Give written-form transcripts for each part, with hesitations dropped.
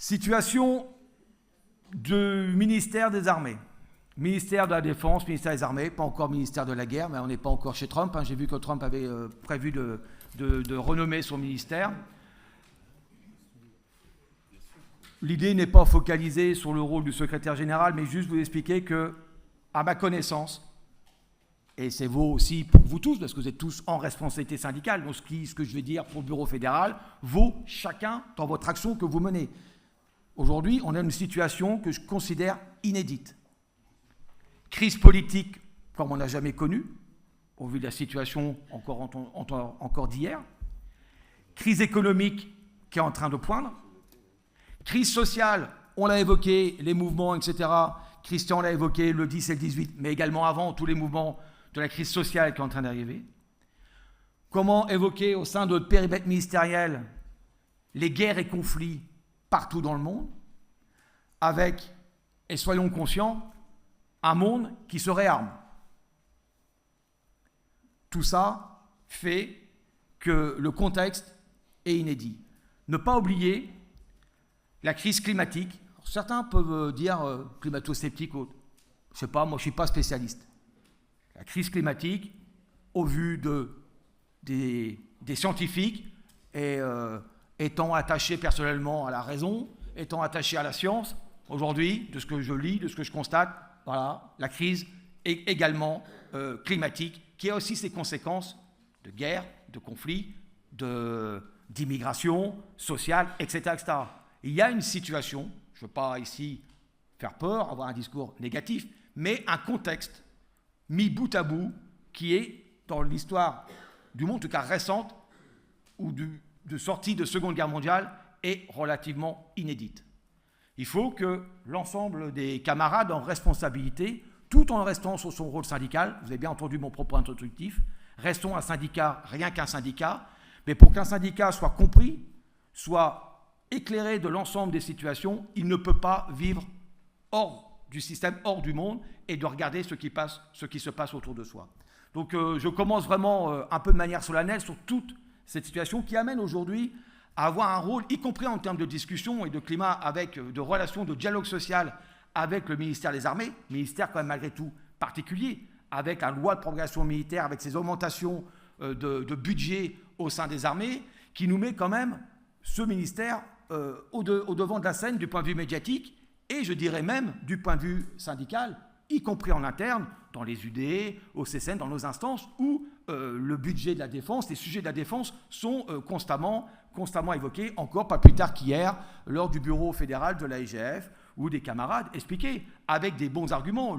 Situation du ministère des Armées. Ministère de la Défense, ministère des Armées, pas encore ministère de la Guerre, mais on n'est pas encore chez Trump. J'ai vu que Trump avait prévu de renommer son ministère. L'idée n'est pas focalisée sur le rôle du secrétaire général, mais juste vous expliquer que, à ma connaissance, et c'est vaut aussi pour vous tous, parce que vous êtes tous en responsabilité syndicale, donc ce que je vais dire pour le bureau fédéral vaut chacun dans votre action que vous menez. Aujourd'hui, on a une situation que je considère inédite. Crise politique comme on n'a jamais connue, au vu de la situation encore d'hier. Crise économique qui est en train de poindre. Crise sociale, on l'a évoqué, les mouvements, etc. Christian l'a évoqué, le 10 et le 18, mais également avant, tous les mouvements de la crise sociale qui est en train d'arriver. Comment évoquer au sein de notre périmètre ministériel les guerres et conflits partout dans le monde, avec, et soyons conscients, un monde qui se réarme. Tout ça fait que le contexte est inédit. Ne pas oublier la crise climatique. Certains peuvent dire climato-sceptique, je ne sais pas, moi je ne suis pas spécialiste. La crise climatique, au vu des scientifiques, et étant attaché personnellement à la raison, étant attaché à la science, aujourd'hui, de ce que je lis, de ce que je constate, voilà, la crise est également climatique, qui a aussi ses conséquences de guerre, de conflits, d'immigration sociale, etc., etc. Il y a une situation, je ne veux pas ici faire peur, avoir un discours négatif, mais un contexte mis bout à bout qui est, dans l'histoire du monde, en tout cas récente, ou de sortie de Seconde Guerre mondiale, est relativement inédite. Il faut que l'ensemble des camarades en responsabilité, tout en restant sur son rôle syndical, vous avez bien entendu mon propos introductif, restons un syndicat, rien qu'un syndicat, mais pour qu'un syndicat soit compris, soit éclairé de l'ensemble des situations, il ne peut pas vivre hors du système, hors du monde, et de regarder ce qui se passe autour de soi. Donc je commence vraiment un peu de manière solennelle sur toute cette situation qui amène aujourd'hui à avoir un rôle, y compris en termes de discussion et de climat, de relations, de dialogue social avec le ministère des Armées, ministère quand même malgré tout particulier, avec la loi de programmation militaire, avec ses augmentations de budget au sein des armées, qui nous met quand même ce ministère au devant de la scène du point de vue médiatique, et je dirais même du point de vue syndical, y compris en interne, dans les UD, au CSN, dans nos instances, où le budget de la défense, les sujets de la défense sont constamment évoqués, encore pas plus tard qu'hier, lors du bureau fédéral de l'AIGF, où des camarades expliquaient, avec des bons arguments,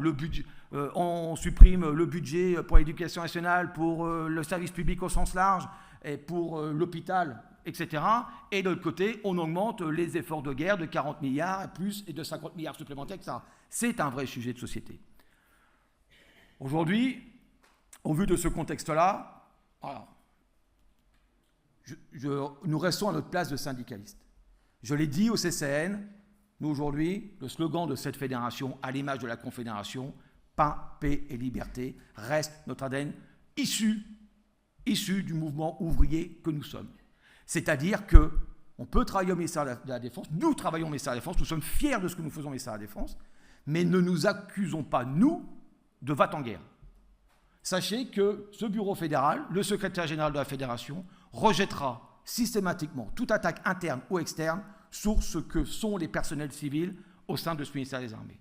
on supprime le budget pour l'éducation nationale, pour le service public au sens large, et pour l'hôpital, etc. Et de l'autre côté, on augmente les efforts de guerre de 40 milliards plus et de 50 milliards supplémentaires, etc. C'est un vrai sujet de société. Aujourd'hui, au vu de ce contexte-là, voilà, nous restons à notre place de syndicalistes. Je l'ai dit au CCN, nous aujourd'hui, le slogan de cette fédération, à l'image de la Confédération, pain, paix et liberté, reste notre ADN issu du mouvement ouvrier que nous sommes. C'est-à-dire qu'on peut travailler au ministère de la Défense, nous travaillons au ministère de la Défense, nous sommes fiers de ce que nous faisons au ministère de la Défense, mais ne nous accusons pas, nous, de va-t-en-guerre. Sachez que ce bureau fédéral, le secrétaire général de la Fédération, rejettera systématiquement toute attaque interne ou externe sur ce que sont les personnels civils au sein de ce ministère des Armées.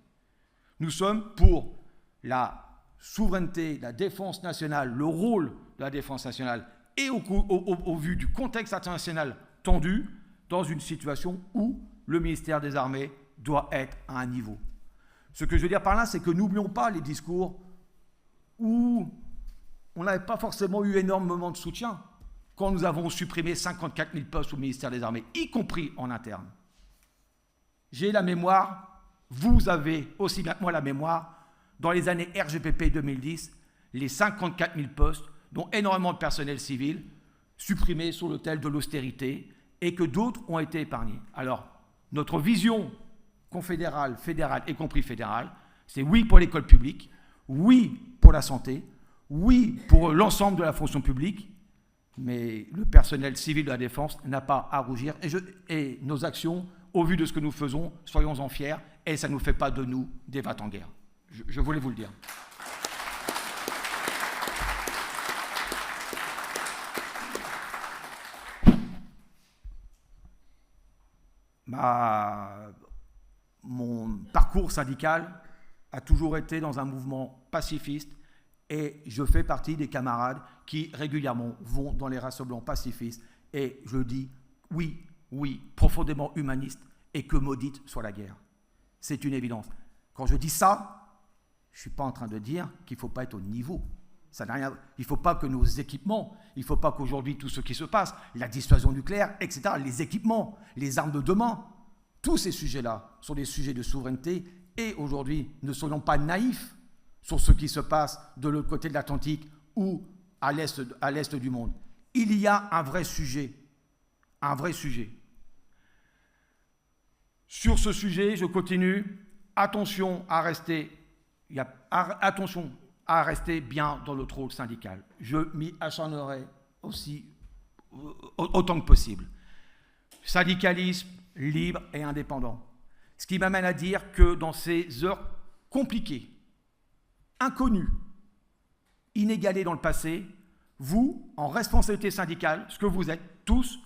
Nous sommes pour la souveraineté, la défense nationale, le rôle de la défense nationale, et au vu du contexte international tendu, dans une situation où le ministère des Armées doit être à un niveau. Ce que je veux dire par là, c'est que n'oublions pas les discours où on n'avait pas forcément eu énormément de soutien quand nous avons supprimé 54 000 postes au ministère des Armées, y compris en interne. J'ai la mémoire, vous avez aussi bien que moi la mémoire, dans les années RGPP 2010, les 54 000 postes, dont énormément de personnel civil, supprimés sur l'autel de l'austérité, et que d'autres ont été épargnés. Alors, notre vision confédérale, fédérale, y compris fédérale, c'est oui pour l'école publique, oui pour la santé, oui pour l'ensemble de la fonction publique, mais le personnel civil de la défense n'a pas à rougir. Et nos actions au vu de ce que nous faisons, soyons-en fiers, et ça ne nous fait pas de nous des va-t-en-guerre. Je voulais vous le dire. Mon parcours syndical a toujours été dans un mouvement pacifiste et je fais partie des camarades qui régulièrement vont dans les rassemblements pacifistes et je dis oui, profondément humaniste et que maudite soit la guerre. C'est une évidence. Quand je dis ça, je ne suis pas en train de dire qu'il ne faut pas être au niveau. Ça n'a rien. Il ne faut pas que nos équipements, il ne faut pas qu'aujourd'hui tout ce qui se passe, la dissuasion nucléaire, etc., les équipements, les armes de demain, tous ces sujets-là sont des sujets de souveraineté et aujourd'hui, ne soyons pas naïfs sur ce qui se passe de l'autre côté de l'Atlantique ou à l'est du monde. Il y a un vrai sujet. Un vrai sujet. Sur ce sujet, je continue. Attention à rester bien dans notre rôle syndical. Je m'y acharnerai aussi autant que possible. Syndicalisme libre et indépendant. Ce qui m'amène à dire que dans ces heures compliquées, inconnues, inégalées dans le passé, vous, en responsabilité syndicale, ce que vous êtes tous,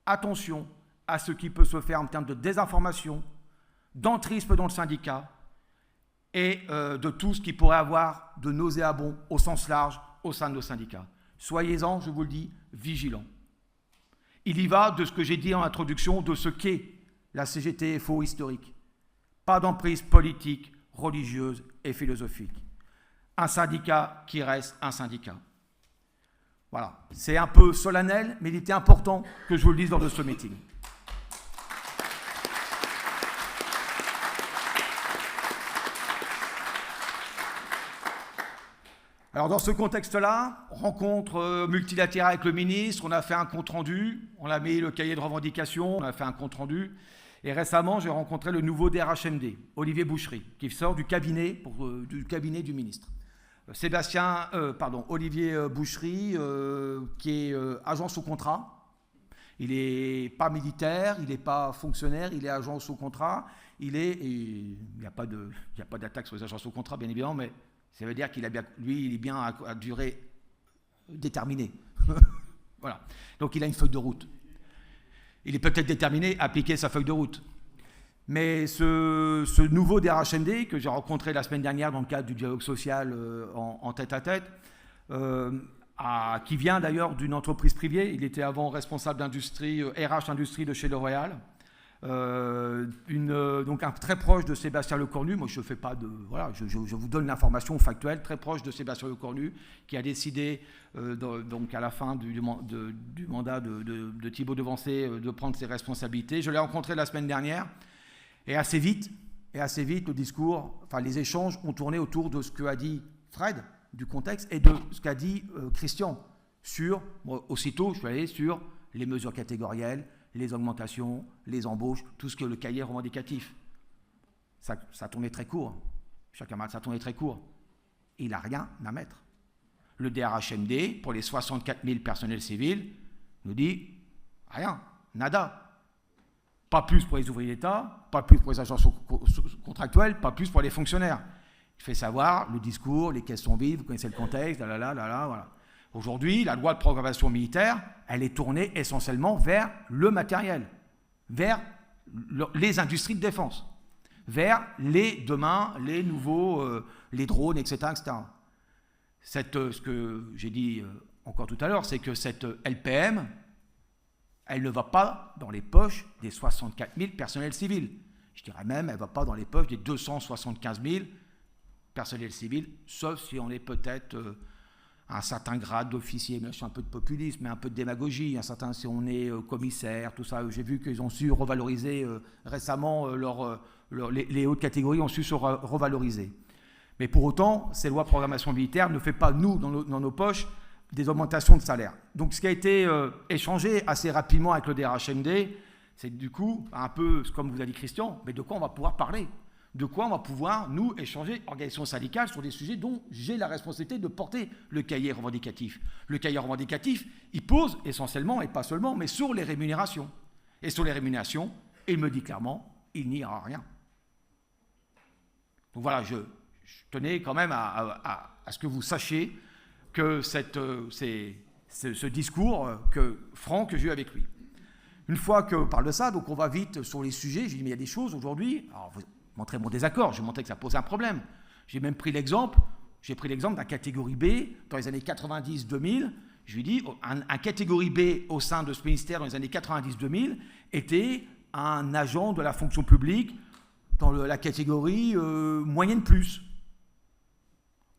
attention à ce qui peut se faire en termes de désinformation, d'entrisme dans le syndicat et de tout ce qui pourrait avoir de nauséabond au sens large au sein de nos syndicats. Soyez-en, je vous le dis, vigilants. Il y va de ce que j'ai dit en introduction, de ce qu'est la CGT-FO historique. Pas d'emprise politique, religieuse et philosophique. Un syndicat qui reste un syndicat. Voilà, c'est un peu solennel, mais il était important que je vous le dise lors de ce meeting. Alors dans ce contexte-là, rencontre multilatérale avec le ministre, on a fait un compte-rendu, on a mis le cahier de revendications, on a fait un compte-rendu. Et récemment, j'ai rencontré le nouveau DRHMD, Olivier Bouchery, qui sort du cabinet du ministre. Olivier Bouchery, qui est agent sous contrat. Il n'est pas militaire, il n'est pas fonctionnaire, il est agent sous contrat. Il n'y a pas d'attaque sur les agents sous contrat, bien évidemment, mais ça veut dire qu'il est bien à durée déterminée. Voilà. Donc il a une feuille de route. Il est peut-être déterminé à appliquer sa feuille de route. Mais ce nouveau DRHMD que j'ai rencontré la semaine dernière dans le cadre du dialogue social en tête-à-tête, qui vient d'ailleurs d'une entreprise privée, il était avant responsable d'industrie, RH Industrie de chez L'Oréal, donc très proche de Sébastien Lecornu. Moi je fais pas de voilà, je vous donne l'information factuelle, très proche de Sébastien Lecornu, qui a décidé donc à la fin du mandat de Thibault Devancé de prendre ses responsabilités. Je l'ai rencontré la semaine dernière et assez vite le discours, les échanges ont tourné autour de ce qu'a dit Fred du contexte et de ce qu'a dit Christian aussitôt je suis allé sur les mesures catégorielles, les augmentations, les embauches, tout ce que le cahier revendicatif. Ça tournait très court. Chers camarades, ça tournait très court. Il n'a rien à mettre. Le DRHMD, pour les 64 000 personnels civils, nous dit rien, nada. Pas plus pour les ouvriers d'État, pas plus pour les agents contractuels, pas plus pour les fonctionnaires. Il fait savoir le discours, les caisses sont vides, vous connaissez le contexte, voilà. Aujourd'hui, la loi de programmation militaire, elle est tournée essentiellement vers le matériel, vers les industries de défense, vers demain, les nouveaux, les drones, etc. Ce que j'ai dit encore tout à l'heure, c'est que cette LPM, elle ne va pas dans les poches des 64 000 personnels civils. Je dirais même, elle ne va pas dans les poches des 275 000 personnels civils, sauf si on est peut-être un certain grade d'officier, mais je suis un peu de populisme, mais un peu de démagogie, si on est commissaire, tout ça. J'ai vu qu'ils ont su revaloriser récemment, les hautes catégories ont su se revaloriser. Mais pour autant, ces lois de programmation militaire ne fait pas, nous, dans nos poches, des augmentations de salaire. Donc ce qui a été échangé assez rapidement avec le DRHMD, c'est du coup, un peu comme vous a dit Christian, mais de quoi on va pouvoir parler ? De quoi on va pouvoir, nous, échanger, organisations syndicales, sur des sujets dont j'ai la responsabilité de porter le cahier revendicatif. Le cahier revendicatif, il pose essentiellement, et pas seulement, mais sur les rémunérations. Et sur les rémunérations, Et il me dit clairement, il n'y aura rien. Donc voilà, je tenais quand même à ce que vous sachiez que ce discours franc que j'ai eu avec lui. Une fois qu'on parle de ça, donc on va vite sur les sujets. Je lui dis, mais il y a des choses aujourd'hui. Alors, vous montrez mon désaccord, je vais montrer que ça pose un problème. J'ai même pris l'exemple d'un catégorie B dans les années 90-2000. Je lui dis, un catégorie B au sein de ce ministère dans les années 90-2000 était un agent de la fonction publique dans la catégorie moyenne plus.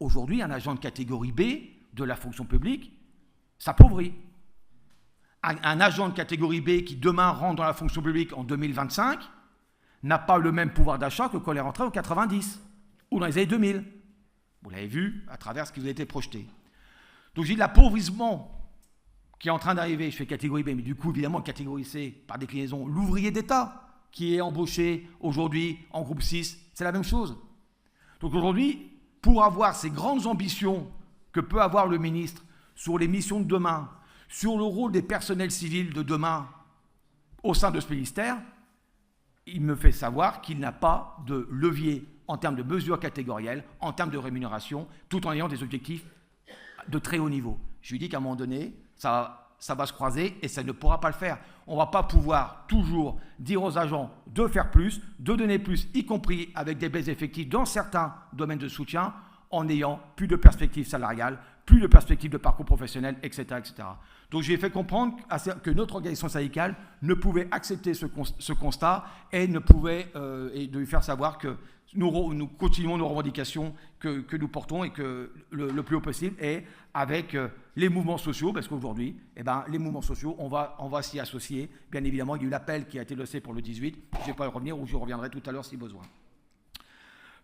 Aujourd'hui, un agent de catégorie B de la fonction publique s'appauvrit. Un agent de catégorie B qui demain rentre dans la fonction publique en 2025 n'a pas le même pouvoir d'achat que quand il est rentré en 90 ou dans les années 2000. Vous l'avez vu à travers ce qui vous a été projeté. Donc j'ai dit l'appauvrissement qui est en train d'arriver, je fais catégorie B, mais du coup évidemment catégorie C, par déclinaison, l'ouvrier d'État qui est embauché aujourd'hui en groupe 6, c'est la même chose. Donc aujourd'hui, pour avoir ces grandes ambitions que peut avoir le ministre sur les missions de demain, sur le rôle des personnels civils de demain au sein de ce ministère, il me fait savoir qu'il n'a pas de levier en termes de mesures catégorielles, en termes de rémunération, tout en ayant des objectifs de très haut niveau. Je lui dis qu'à un moment donné, ça va se croiser et ça ne pourra pas le faire. On ne va pas pouvoir toujours dire aux agents de faire plus, de donner plus, y compris avec des baisses effectives dans certains domaines de soutien, en n'ayant plus de perspectives salariales, plus de perspectives de parcours professionnel, etc. etc. Donc j'ai fait comprendre que notre organisation syndicale ne pouvait accepter ce constat et ne pouvait et de lui faire savoir que nous continuons nos revendications que nous portons et que le plus haut possible est avec les mouvements sociaux, parce qu'aujourd'hui, les mouvements sociaux, on va s'y associer. Bien évidemment, il y a eu l'appel qui a été lancé pour le 18, je ne vais pas y revenir ou je reviendrai tout à l'heure si besoin.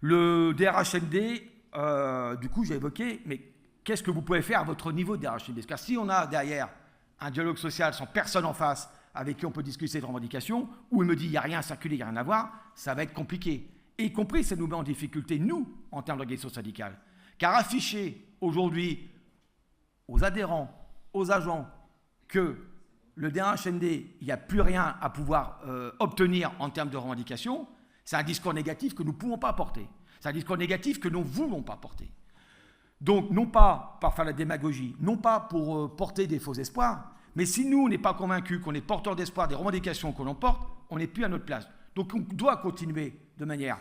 Le DRHMD, du coup, j'ai évoqué, mais qu'est-ce que vous pouvez faire à votre niveau de DRHMD? Car si on a derrière un dialogue social sans personne en face avec qui on peut discuter de revendications, où il me dit il n'y a rien à circuler, il n'y a rien à voir, ça va être compliqué. Et y compris, ça nous met en difficulté, nous, en termes d'organisation syndicale. Car afficher aujourd'hui aux adhérents, aux agents, que le DRHMD, il n'y a plus rien à pouvoir obtenir en termes de revendications, c'est un discours négatif que nous ne pouvons pas porter. C'est un discours négatif que nous ne voulons pas porter. Donc, non pas par faire la démagogie, non pas pour porter des faux espoirs, mais si nous, on n'est pas convaincus qu'on est porteur d'espoir des revendications que l'on porte, on n'est plus à notre place. Donc, on doit continuer de manière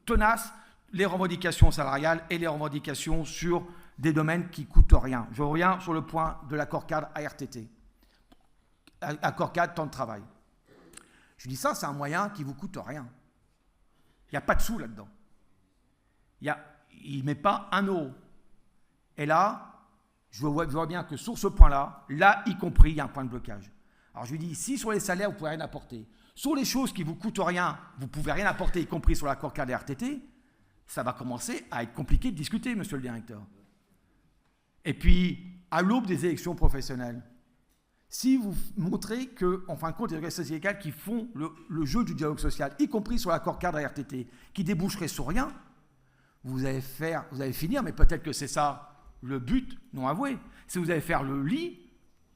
tenace les revendications salariales et les revendications sur des domaines qui ne coûtent rien. Je reviens sur le point de l'accord cadre ARTT, accord cadre temps de travail. Je dis ça, c'est un moyen qui ne vous coûte rien. Il n'y a pas de sous là-dedans. Il ne met pas 1 euro. Et là, je vois bien que sur ce point-là, y compris, il y a un point de blocage. Alors je lui dis, si sur les salaires, vous ne pouvez rien apporter, sur les choses qui ne vous coûtent rien, vous ne pouvez rien apporter, y compris sur l'accord cadre RTT, ça va commencer à être compliqué de discuter, monsieur le directeur. Et puis, à l'aube des élections professionnelles, si vous montrez qu'en fin de compte, les organisations syndicales qui font le jeu du dialogue social, y compris sur l'accord cadre RTT, qui déboucherait sur rien, vous allez finir, mais peut-être que c'est ça le but non avoué, c'est que vous allez faire le lit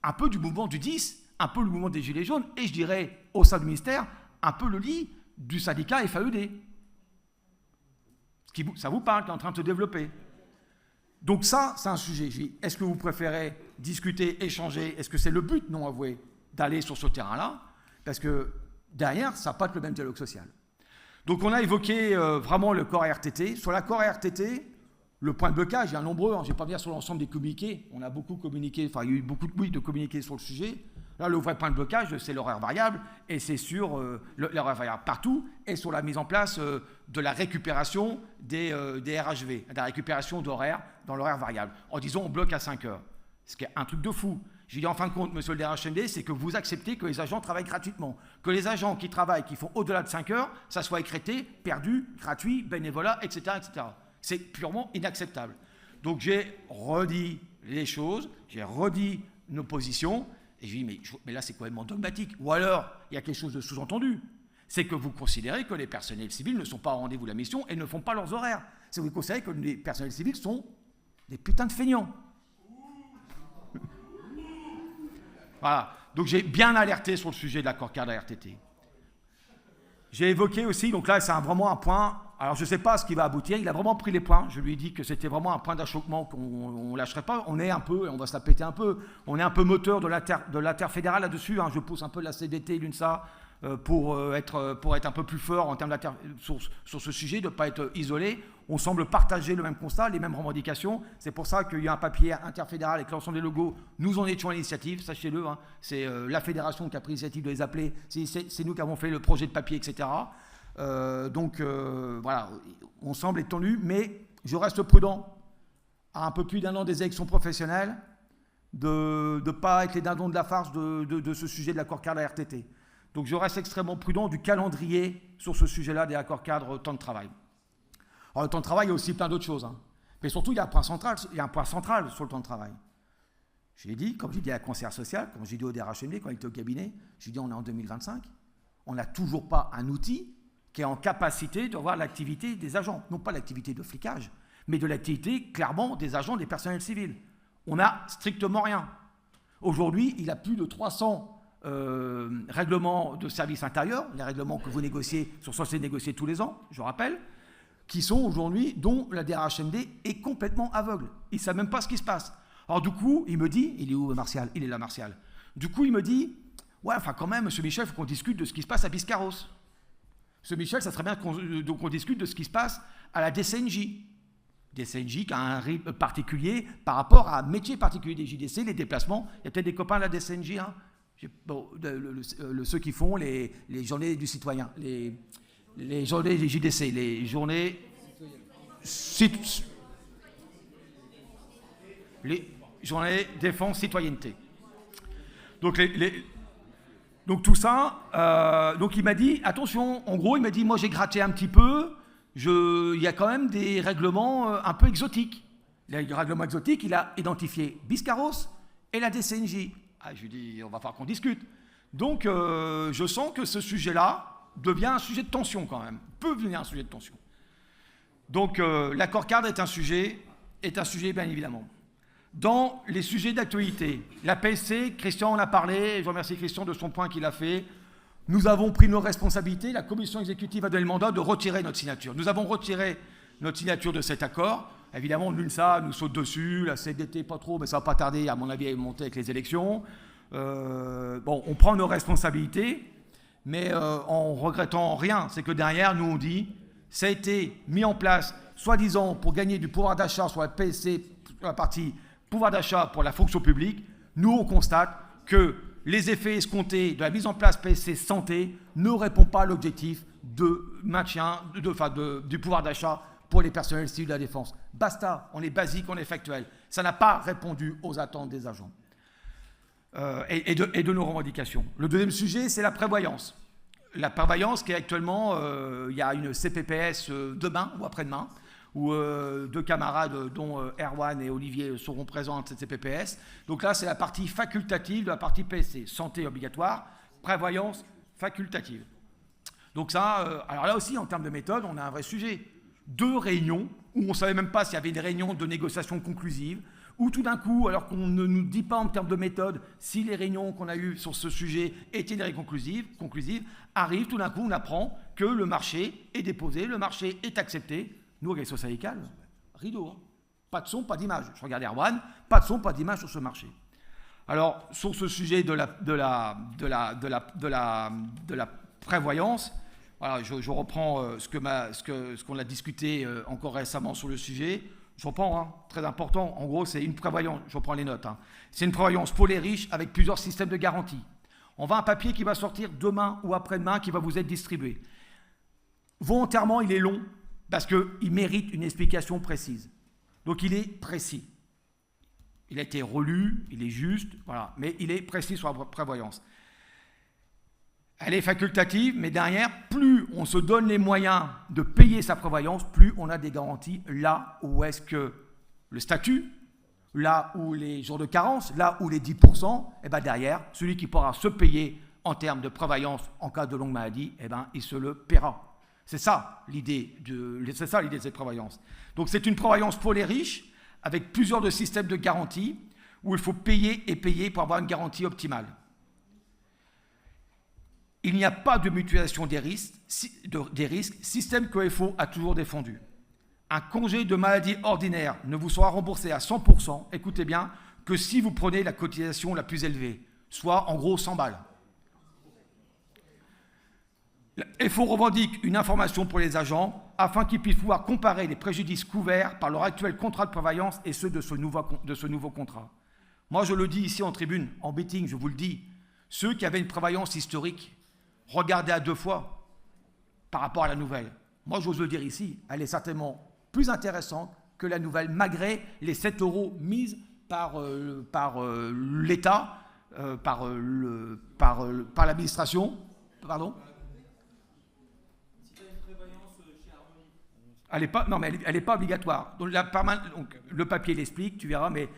un peu du mouvement du 10, un peu le mouvement des Gilets jaunes, et je dirais, au sein du ministère, un peu le lit du syndicat FAED. Ça vous parle, qui est en train de se développer. Donc ça, c'est un sujet. Est-ce que vous préférez discuter, échanger? Est-ce que c'est le but non avoué d'aller sur ce terrain-là? Parce que derrière, ça n'a pas le même dialogue social. Donc on a évoqué vraiment le corps RTT. Sur l'accord RTT, le point de blocage, il y a nombreux, je ne vais pas venir sur l'ensemble des communiqués, on a beaucoup communiqué, enfin il y a eu beaucoup de communiqués sur le sujet. Là, le vrai point de blocage, c'est l'horaire variable, et c'est sur l'horaire variable partout, et sur la mise en place de la récupération des RHV, de la récupération d'horaire dans l'horaire variable, en disant on bloque à 5 heures. Ce qui est un truc de fou. Je dis en fin de compte, monsieur le DRHMD, c'est que vous acceptez que les agents travaillent gratuitement, que les agents qui travaillent, qui font au-delà de 5 heures, ça soit écrété, perdu, gratuit, bénévolat, etc. etc. C'est purement inacceptable. Donc j'ai redit les choses, j'ai redit nos positions, et je dis mais là c'est complètement dogmatique. Ou alors, il y a quelque chose de sous-entendu. C'est que vous considérez que les personnels civils ne sont pas au rendez-vous de la mission et ne font pas leurs horaires. C'est que vous considérez que les personnels civils sont des putains de feignants. Voilà. Donc j'ai bien alerté sur le sujet de l'accord cadre à RTT. J'ai évoqué aussi, donc là c'est vraiment un point, alors je ne sais pas ce qui va aboutir, il a vraiment pris les points, je lui ai dit que c'était vraiment un point d'achoppement qu'on ne lâcherait pas, on est un peu, et on va se la péter un peu, on est un peu moteur de l'interfédéral là-dessus, hein, je pousse un peu la CDT, l'UNSA, pour être un peu plus fort en termes sur ce sujet, de ne pas être isolé. On semble partager le même constat, les mêmes revendications. C'est pour ça qu'il y a un papier interfédéral avec l'ensemble des logos. Nous en étions à l'initiative, sachez-le. Hein, c'est la fédération qui a pris l'initiative de les appeler. C'est nous qui avons fait le projet de papier, etc. Voilà, on semble étendu, mais je reste prudent. À un peu plus d'un an des élections professionnelles, de ne pas être les dindons de la farce de ce sujet de l'accord cadre à RTT. Donc je reste extrêmement prudent du calendrier sur ce sujet-là des accords cadres temps de travail. Alors le temps de travail, il y a aussi plein d'autres choses. Hein. Mais surtout, il y a un point central sur le temps de travail. Je l'ai dit, comme j'ai dit à la conseillère sociale, comme j'ai dit au DRHMD quand il était au cabinet, j'ai dit on est en 2025, on n'a toujours pas un outil qui est en capacité de voir l'activité des agents. Non pas l'activité de flicage, mais de l'activité clairement des agents des personnels civils. On n'a strictement rien. Aujourd'hui, il y a plus de 300 règlements de service intérieur, les règlements que vous négociez sont censés négocier tous les ans, je rappelle, qui sont aujourd'hui, dont la DRHMD est complètement aveugle. Il ne sait même pas ce qui se passe. Alors du coup, il me dit, il est où Martial? Il est là, Martial. Du coup, il me dit, ouais, enfin quand même, monsieur Michel, il faut qu'on discute de ce qui se passe à Biscarrosse. Monsieur Michel, ça serait bien qu'on discute de ce qui se passe à la DCNJ. DCNJ qui a un rythme particulier par rapport à un métier particulier des JDC, les déplacements. Il y a peut-être des copains de la DCNJ, hein. Bon, ceux qui font les journées du citoyen, les journées des JDC, les journées... Les journées défense citoyenneté. Donc, donc tout ça, donc il m'a dit, attention, en gros, il m'a dit, moi j'ai gratté un petit peu, il y a quand même des règlements un peu exotiques. Les règlements exotiques, il a identifié Biscarrosse et la DCNJ. Ah, je lui dis, on va falloir qu'on discute. Donc, je sens que ce sujet-là devient un sujet de tension quand même, peut devenir un sujet de tension. Donc, l'accord cadre est un sujet bien évidemment. Dans les sujets d'actualité, la PSC, Christian en a parlé, je remercie Christian de son point qu'il a fait. Nous avons pris nos responsabilités, la commission exécutive a donné le mandat de retirer notre signature. Nous avons retiré notre signature de cet accord. Évidemment, l'UNSA nous saute dessus, la CDT pas trop, mais ça va pas tarder, à mon avis, à monter avec les élections. Bon, on prend nos responsabilités, mais en regrettant rien. C'est que derrière, nous on dit, ça a été mis en place, soi-disant, pour gagner du pouvoir d'achat sur la PSC, sur la partie pouvoir d'achat pour la fonction publique. Nous, on constate que les effets escomptés de la mise en place PSC Santé ne répondent pas à l'objectif de maintien du pouvoir d'achat pour les personnels civils de la défense. Basta, on est basique, on est factuel. Ça n'a pas répondu aux attentes des agents et de nos revendications. Le deuxième sujet, c'est la prévoyance. La prévoyance qui est actuellement, il y a une CPPS demain ou après-demain, où deux camarades, dont Erwan et Olivier, seront présents à cette CPPS. Donc là, c'est la partie facultative de la partie PSC. Santé obligatoire, prévoyance facultative. Donc ça, alors là aussi, en termes de méthode, on a un vrai sujet. 2 réunions où on ne savait même pas s'il y avait des réunions de négociation conclusives, où tout d'un coup, alors qu'on ne nous dit pas en termes de méthode si les réunions qu'on a eues sur ce sujet étaient des réunions conclusives, arrive tout d'un coup, on apprend que le marché est déposé, le marché est accepté. Nous, organisation syndicale, rideau, hein. Pas de son, pas d'image. Je regarde Erwan, pas de son, pas d'image sur ce marché. Alors, sur ce sujet de la prévoyance, voilà, je reprends ce qu'on a discuté encore récemment sur le sujet. Je reprends, hein, très important. En gros, c'est une prévoyance. Je reprends les notes. Hein. C'est une prévoyance pour les riches avec plusieurs systèmes de garantie. On va un papier qui va sortir demain ou après-demain qui va vous être distribué. Volontairement, il est long parce qu'il mérite une explication précise. Donc, il est précis. Il a été relu, il est juste, voilà, mais il est précis sur la prévoyance. Elle est facultative, mais derrière, plus on se donne les moyens de payer sa prévoyance, plus on a des garanties là où est-ce que le statut, là où les jours de carence, là où les 10%, et bien derrière, celui qui pourra se payer en termes de prévoyance en cas de longue maladie, et ben il se le paiera. C'est ça l'idée de cette prévoyance. Donc c'est une prévoyance pour les riches, avec plusieurs de systèmes de garantie, où il faut payer et payer pour avoir une garantie optimale. Il n'y a pas de mutualisation des risques, système que FO a toujours défendu. Un congé de maladie ordinaire ne vous sera remboursé à 100%, écoutez bien, que si vous prenez la cotisation la plus élevée, soit en gros 100 balles. FO revendique une information pour les agents afin qu'ils puissent pouvoir comparer les préjudices couverts par leur actuel contrat de prévoyance et ceux de ce nouveau contrat. Moi, je le dis ici en tribune, en meeting, je vous le dis, ceux qui avaient une prévoyance historique, regardez à 2 fois par rapport à la nouvelle. Moi, j'ose le dire ici, elle est certainement plus intéressante que la nouvelle, malgré les 7 € mis par l'État, par l'administration. Pardon ? Elle n'est pas obligatoire. Donc, le papier l'explique, tu verras, mais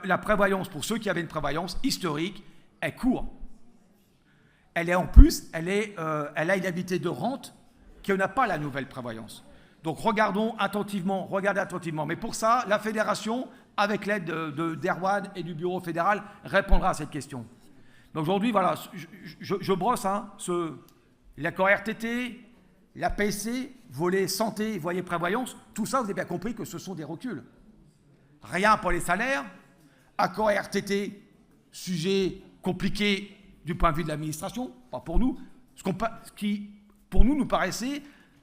la prévoyance, pour ceux qui avaient une prévoyance historique, elle court. Elle est en plus, elle a une habitude de rente qui n'a pas la nouvelle prévoyance. Donc regardez attentivement. Mais pour ça, la fédération, avec l'aide d'Erwan et du bureau fédéral, répondra à cette question. Donc aujourd'hui, voilà, je brosse l'accord RTT, la PSC, volet santé, volet prévoyance, tout ça, vous avez bien compris que ce sont des reculs. Rien pour les salaires, accord RTT, sujet compliqué du point de vue de l'administration, pas pour nous, ce qui, pour nous paraissait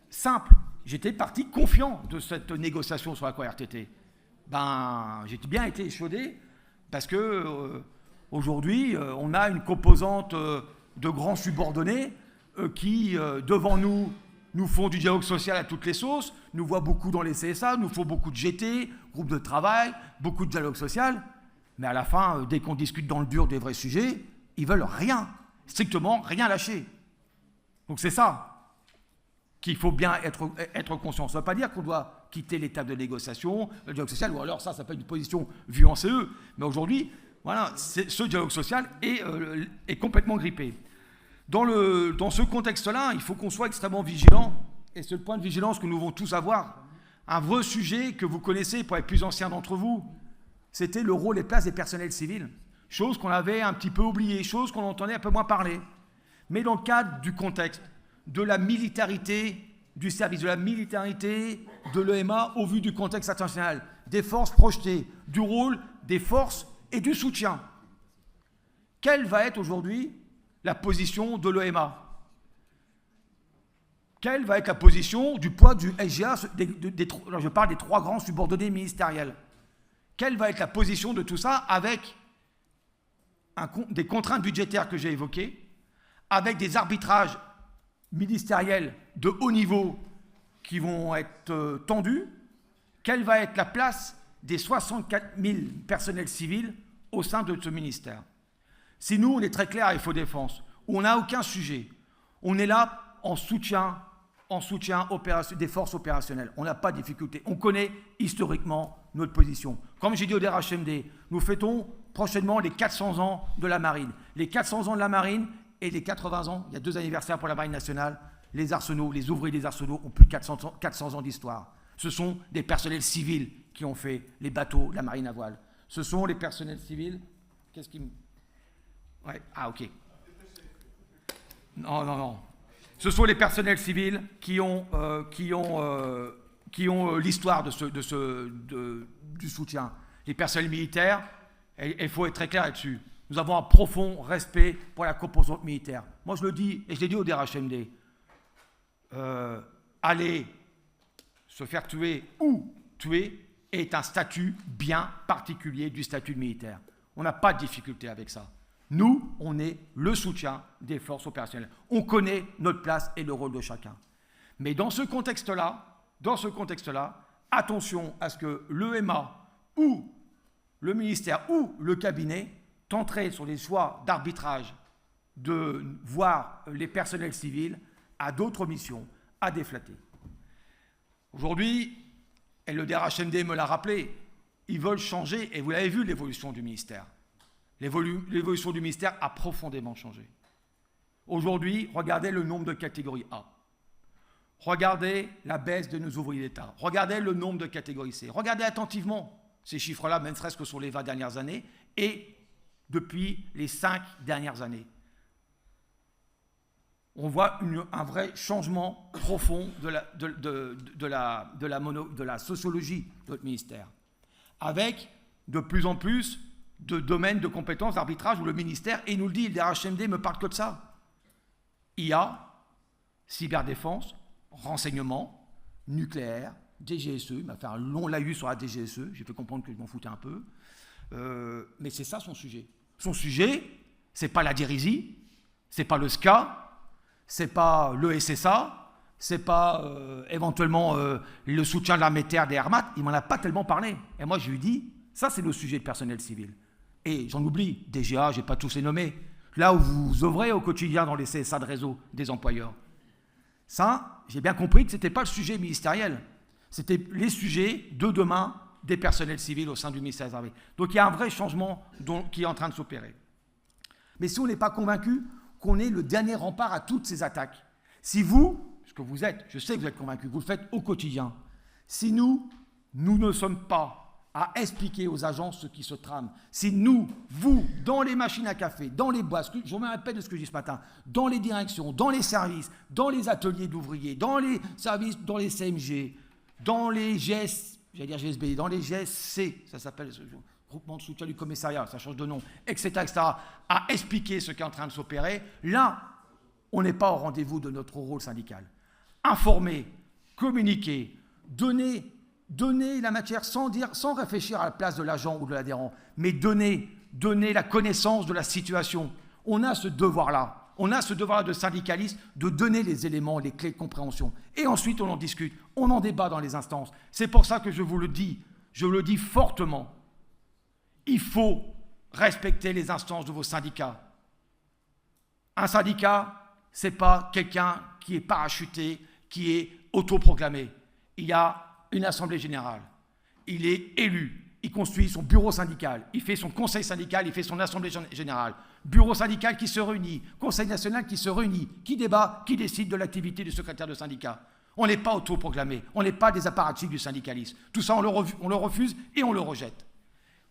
simple. J'étais parti confiant de cette négociation sur l'accord RTT. J'ai bien été échaudé parce que aujourd'hui, on a une composante de grands subordonnés qui, devant nous font du dialogue social à toutes les sauces, nous voient beaucoup dans les CSA, nous font beaucoup de GT, groupes de travail, beaucoup de dialogue social, mais à la fin, dès qu'on discute dans le dur des vrais sujets, ils veulent rien, strictement rien lâcher. Donc c'est ça qu'il faut bien être conscient. Ça ne veut pas dire qu'on doit quitter l'étape de négociation, le dialogue social, ou alors ça peut être une position vue en CE, mais aujourd'hui, voilà, ce dialogue social est complètement grippé. Dans ce contexte-là, il faut qu'on soit extrêmement vigilant, et c'est le point de vigilance que nous devons tous avoir. Un vrai sujet que vous connaissez pour les plus anciens d'entre vous, c'était le rôle et place des personnels civils, chose qu'on avait un petit peu oubliée, chose qu'on entendait un peu moins parler. Mais dans le cadre du contexte, de la militarité du service, de la militarité de l'EMA au vu du contexte international, des forces projetées, du rôle des forces et du soutien. Quelle va être aujourd'hui la position de l'EMA? Quelle va être la position du poids du SGA? Je parle des 3 grands subordonnés ministériels. Quelle va être la position de tout ça avec des contraintes budgétaires que j'ai évoquées, avec des arbitrages ministériels de haut niveau qui vont être tendus? Quelle va être la place des 64 000 personnels civils au sein de ce ministère? Si nous, on est très clair à FO Défense, où on n'a aucun sujet, on est là en soutien des forces opérationnelles. On n'a pas de difficulté. On connaît historiquement notre position. Comme j'ai dit au DRHMD, nous fêtons prochainement les 400 ans de la Marine. Les 400 ans de la Marine et les 80 ans, il y a 2 anniversaires pour la Marine nationale, les arsenaux, les ouvriers des arsenaux ont plus de 400 ans d'histoire. Ce sont des personnels civils qui ont fait les bateaux de la Marine à voile. Ce sont les personnels civils... Qu'est-ce qui me... Ouais. Ah, ok. Non. Ce sont les personnels civils qui ont l'histoire du soutien. Les personnels militaires, il faut être très clair là-dessus. Nous avons un profond respect pour la composante militaire. Moi, je le dis, et je l'ai dit au DRHMD, aller se faire tuer ou tuer est un statut bien particulier du statut de militaire. On n'a pas de difficulté avec ça. Nous, on est le soutien des forces opérationnelles. On connaît notre place et le rôle de chacun. Mais dans ce contexte-là, attention à ce que l'EMA ou le ministère ou le cabinet tenteraient sur les choix d'arbitrage de voir les personnels civils à d'autres missions, à déflater. Aujourd'hui, et le DRHMD me l'a rappelé, ils veulent changer, et vous l'avez vu, l'évolution du ministère. L'évolution du ministère a profondément changé. Aujourd'hui, regardez le nombre de catégories A. Regardez la baisse de nos ouvriers d'État. Regardez le nombre de catégories C. Regardez attentivement ces chiffres-là, même serait-ce que sur les 20 dernières années, et depuis les 5 dernières années. On voit un vrai changement profond de la sociologie de notre ministère, avec de plus en plus de domaines de compétences d'arbitrage où le ministère, et il nous le dit, le DRHMD ne me parle que de ça. IA, cyberdéfense, renseignement, nucléaire, DGSE, il m'a fait un long laïus sur la DGSE, j'ai fait comprendre que je m'en foutais un peu, mais c'est ça son sujet. Son sujet, c'est pas la DIRISI, c'est pas le SCA, c'est pas le SSA, c'est pas éventuellement le soutien de l'armée de terre des Hermat, il m'en a pas tellement parlé. Et moi, je lui dis, ça c'est le sujet de personnel civil. Et j'en oublie, DGA, j'ai pas tous les nommés, là où vous œuvrez au quotidien dans les CSA de réseau des employeurs. Ça, j'ai bien compris que c'était pas le sujet ministériel, c'était les sujets de demain des personnels civils au sein du ministère des Armées. Donc il y a un vrai changement qui est en train de s'opérer. Mais si on n'est pas convaincu qu'on est le dernier rempart à toutes ces attaques, si vous, ce que vous êtes, je sais que vous êtes convaincus, vous le faites au quotidien, si nous ne sommes pas à expliquer aux agents ce qui se trame, si nous, vous, dans les machines à café, dans les boîtes, je me répète de ce que j'ai dit ce matin, dans les directions, dans les services, dans les ateliers d'ouvriers, dans les services, dans les CMG, dans les GS, j'allais dire GSB, dans les GSC, ça s'appelle groupement de soutien du commissariat, ça change de nom, etc., à expliquer ce qui est en train de s'opérer, là, on n'est pas au rendez-vous de notre rôle syndical. Informer, communiquer, donner la matière sans réfléchir à la place de l'agent ou de l'adhérent, mais donner la connaissance de la situation. On a ce devoir-là. On a ce devoir de syndicaliste de donner les éléments, les clés de compréhension. Et ensuite, on en discute, on en débat dans les instances. C'est pour ça que je vous le dis, je le dis fortement. Il faut respecter les instances de vos syndicats. Un syndicat, ce n'est pas quelqu'un qui est parachuté, qui est autoproclamé. Il y a une assemblée générale. Il est élu. Il construit son bureau syndical. Il fait son conseil syndical, il fait son assemblée générale. Bureau syndical qui se réunit, conseil national qui se réunit, qui débat, qui décide de l'activité du secrétaire de syndicat. On n'est pas autoproclamé, on n'est pas des apparatchiks du syndicalisme. Tout ça, on le refuse et on le rejette.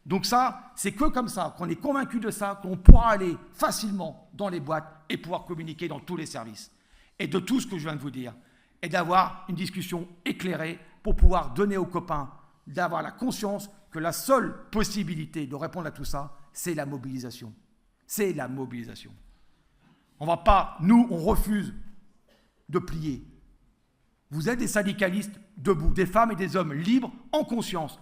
Donc ça, c'est que comme ça, qu'on est convaincu de ça, qu'on pourra aller facilement dans les boîtes et pouvoir communiquer dans tous les services. Et de tout ce que je viens de vous dire. Et d'avoir une discussion éclairée pour pouvoir donner aux copains, d'avoir la conscience que la seule possibilité de répondre à tout ça, c'est la mobilisation. C'est la mobilisation. On va pas, nous, on refuse de plier. Vous êtes des syndicalistes debout, des femmes et des hommes libres, en conscience,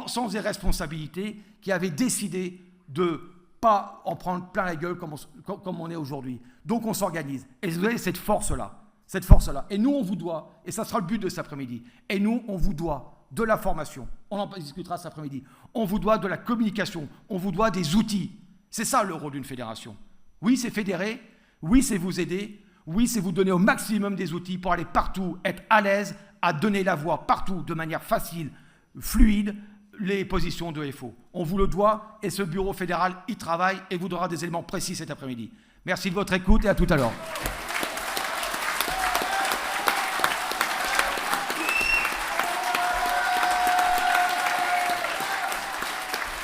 sans irresponsabilité, qui avaient décidé de ne pas en prendre plein la gueule comme on est aujourd'hui. Donc on s'organise. Et vous avez cette force-là. Cette force-là. Et nous, on vous doit, et ça sera le but de cet après-midi, et nous, on vous doit de la formation. On en discutera cet après-midi. On vous doit de la communication. On vous doit des outils. C'est ça le rôle d'une fédération. Oui, c'est fédérer. Oui, c'est vous aider. Oui, c'est vous donner au maximum des outils pour aller partout, être à l'aise, à donner la voix partout, de manière facile, fluide, les positions de FO. On vous le doit, et ce bureau fédéral y travaille, et vous donnera des éléments précis cet après-midi. Merci de votre écoute, et à tout à l'heure.